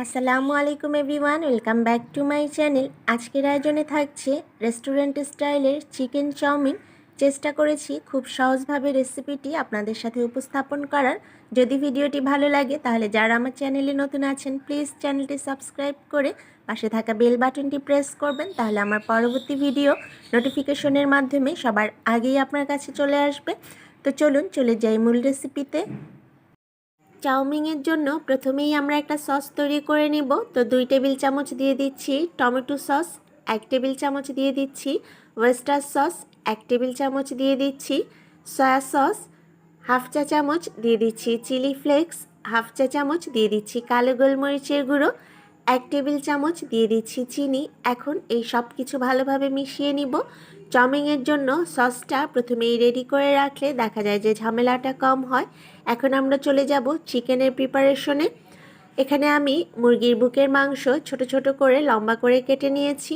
আসসালামু আলাইকুম everyone, welcome back to my channel. আজকের আয়োজনে থাকছে রেস্টুরেন্ট স্টাইলের চিকেন চাউমিন। চেষ্টা করেছি খুব সহজভাবে রেসিপিটি আপনাদের সাথে উপস্থাপন করার। যদি ভিডিওটি ভালো লাগে তাহলে যারা আমার চ্যানেলে নতুন আছেন প্লিজ চ্যানেলটি সাবস্ক্রাইব করে পাশে থাকা বেল বাটনটি প্রেস করবেন, তাহলে আমার পরবর্তী ভিডিও নোটিফিকেশনের মাধ্যমে সবার আগেই আপনার কাছে চলে আসবে। তো চলুন চলে যাই মূল রেসিপিতে। চাউমিনের জন্য প্রথমেই আমরা একটা সস তৈরি করে নিব। তো 2 টেবিল চামচ দিয়ে দিচ্ছি টমেটো সস, 1 টেবিল চামচ দিয়ে দিচ্ছি ওয়েস্টার সস, 1 টেবিল চামচ দিয়ে দিচ্ছি সয়া সস, হাফ চা চামচ দিয়ে দিচ্ছি চিলি ফ্লেক্স, হাফ চা চামচ দিয়ে দিচ্ছি কালো গোলমরিচের গুঁড়ো, 1 টেবিল চামচ দিয়ে দিচ্ছি চিনি। এখন এই সব কিছু ভালোভাবে মিশিয়ে নিব। চাউমিনের জন্য সসটা প্রথমেই রেডি করে রাখলে দেখা যায় যে ঝামেলাটা কম হয়। এখন আমরা চলে যাব চিকেনের প্রিপারেশনে। এখানে আমি মুরগির বুকের মাংস ছোট ছোট করে লম্বা করে কেটে নিয়েছি।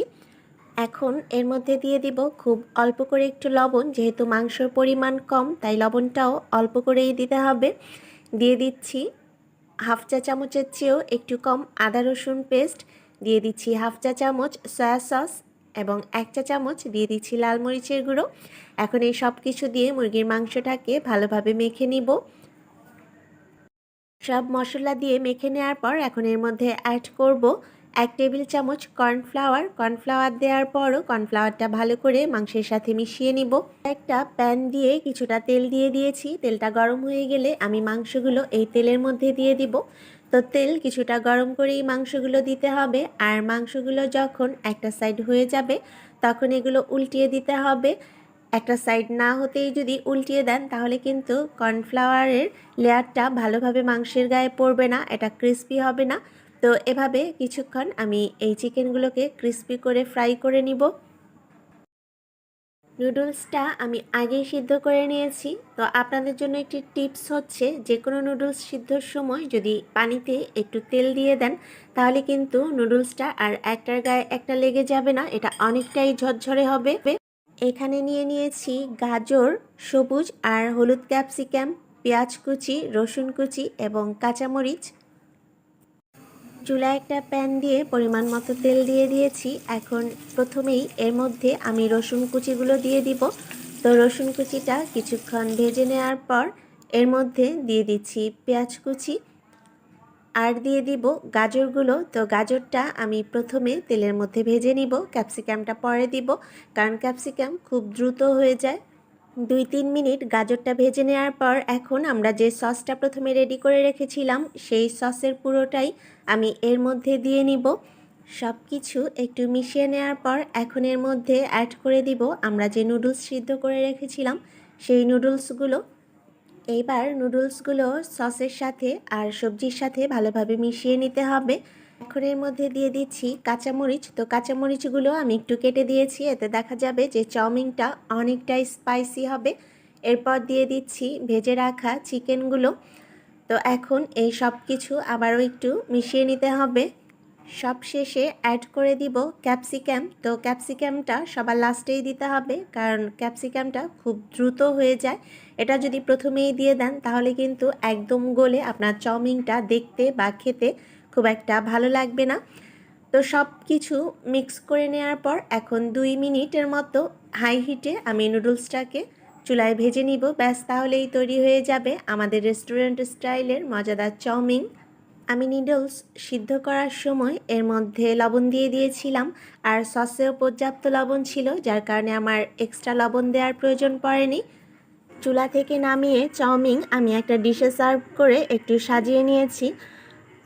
এখন এর মধ্যে দিয়ে দিব খুব অল্প করে একটু লবণ, যেহেতু মাংসর পরিমাণ কম তাই লবণটাও অল্প করেই দিতে হবে। দিয়ে দিচ্ছি হাফ চা চামচের চেয়েও একটু কম আদা রসুন পেস্ট, দিয়ে দিচ্ছি হাফ চা চামচ সয়া সস এবং 1 চা চামচ দিয়ে দিচ্ছি লাল মরিচের গুঁড়ো। এখন এই সব কিছু দিয়ে মুরগির মাংসটাকে ভালোভাবে মেখে নিব। সব মশলা দিয়ে মেখে নেওয়ার পর এখন এর মধ্যে অ্যাড করব 1 টেবিল চামচ কর্নফ্লাওয়ার দেওয়ার পরও কর্নফ্লাওয়ারটা ভালো করে মাংসের সাথে মিশিয়ে নিব। একটা প্যান দিয়ে কিছুটা তেল দিয়ে দিয়েছি। তেলটা গরম হয়ে গেলে আমি মাংসগুলো এই তেলের মধ্যে দিয়ে দিব। তো তেল কিছুটা গরম করেই মাংসগুলো দিতে হবে, আর মাংসগুলো যখন একটা সাইড হয়ে যাবে তখন এগুলো উল্টিয়ে দিতে হবে। একটা সাইড না হতেই যদি উল্টিয়ে দেন তাহলে কিন্তু কর্নফ্লাওয়ারের লেয়ারটা ভালোভাবে মাংসের গায়ে পড়বে না, এটা ক্রিস্পি হবে না। তো এভাবে কিছুক্ষণ আমি এই চিকেনগুলোকে ক্রিস্পি করে ফ্রাই করে নিব। নুডলসটা আমি আগেই সিদ্ধ করে নিয়েছি। তো আপনাদের জন্য একটি টিপস হচ্ছে, যে কোনো নুডলস সিদ্ধর সময় যদি পানিতে একটু তেল দিয়ে দেন তাহলে কিন্তু নুডলসটা আর একটার গায়ে একটা লেগে যাবে না, এটা অনেকটাই ঝরঝরে হবে। এখানে নিয়ে নিয়েছি গাজর, সবুজ আর হলুদ ক্যাপসিকাম, পেঁয়াজ কুচি, রসুন কুচি এবং কাঁচামরিচ। চুলায় একটা প্যান দিয়ে পরিমাণ মতো তেল দিয়ে দিয়েছি। এখন প্রথমেই এর মধ্যে আমি রসুন কুচিগুলো দিয়ে দিব। তো রসুন কুচিটা কিছুক্ষণ ভেজে নেওয়ার পর এর মধ্যে দিয়ে দিচ্ছি পেঁয়াজ কুচি আর দিয়ে দিব গাজরগুলো। তো গাজরটা আমি প্রথমে তেলের মধ্যে ভেজে নিব, ক্যাপসিকামটা পরে দিব, কারণ ক্যাপসিকাম খুব দ্রুত হয়ে যায়। 2-3 মিনিট গাজরটা ভেজে নেওয়ার পর এখন আমরা যে সসটা প্রথমে রেডি করে রেখেছিলাম সেই সসের পুরোটাই আমি এর মধ্যে দিয়ে নিব। সব কিছু একটু মিশিয়ে নেওয়ার পর এখন এর মধ্যে অ্যাড করে দিব আমরা যে নুডলস সিদ্ধ করে রেখেছিলাম সেই নুডলসগুলো। এইবার নুডলসগুলো সসের সাথে আর সবজির সাথে ভালোভাবে মিশিয়ে নিতে হবে। এখন এর মধ্যে দিয়ে দিচ্ছি কাঁচামরিচ। তো কাঁচামরিচগুলো আমি একটু কেটে দিয়েছি, এতে দেখা যাবে যে চাউমিনটা অনেকটাই স্পাইসি হবে। এরপর দিয়ে দিচ্ছি ভেজে রাখা চিকেনগুলো। তো এখন এই সব কিছু আবারও একটু মিশিয়ে নিতে হবে। সব শেষে অ্যাড করে দিব ক্যাপসিকাম। তো ক্যাপসিকামটা সবার লাস্টেই দিতে হবে, কারণ ক্যাপসিকামটা খুব দ্রুত হয়ে যায়। এটা যদি প্রথমেই দিয়ে দেন তাহলে কিন্তু একদম গলে আপনার চাউমিনটা দেখতে বা খেতে খুব একটা ভালো লাগবে না। তো সব কিছু মিক্স করে নেওয়ার পর এখন 2 মিনিটের মতো হাই হিটে আমি নুডলসটাকে চুলায় ভেজে নিব। ব্যাস, তাহলেই তৈরি হয়ে যাবে আমাদের রেস্টুরেন্ট স্টাইলের মজাদার চাউমিন। আমি নুডলস সিদ্ধ করার সময় এর মধ্যে লবণ দিয়ে দিয়েছিলাম, আর সসেও পর্যাপ্ত লবণ ছিল, যার কারণে আমার এক্সট্রা লবণ দেওয়ার প্রয়োজন পড়েনি। চুলা থেকে নামিয়ে চাউমিন আমি একটা ডিশে সার্ভ করে একটু সাজিয়ে নিয়েছি।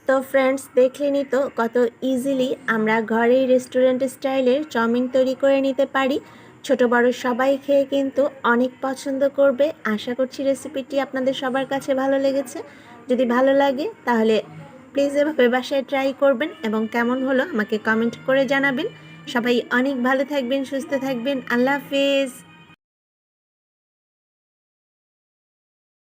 তো ফ্রেন্ডস, দেখলেনই তো কত ইজিলি আমরা ঘরেই রেস্টুরেন্ট স্টাইলের চাউমিন তৈরি করে নিতে পারি। ছোট বড় সবাই খেয়ে কিন্তু অনেক পছন্দ করবে। আশা করছি রেসিপিটি আপনাদের সবার কাছে ভালো লেগেছে। যদি ভালো লাগে তাহলে প্লিজ এভাবে বাসায় ট্রাই করবেন এবং কেমন হলো আমাকে কমেন্ট করে জানাবেন। সবাই অনেক ভালো থাকবেন, সুস্থ থাকবেন। আল্লাহ হাফেজ।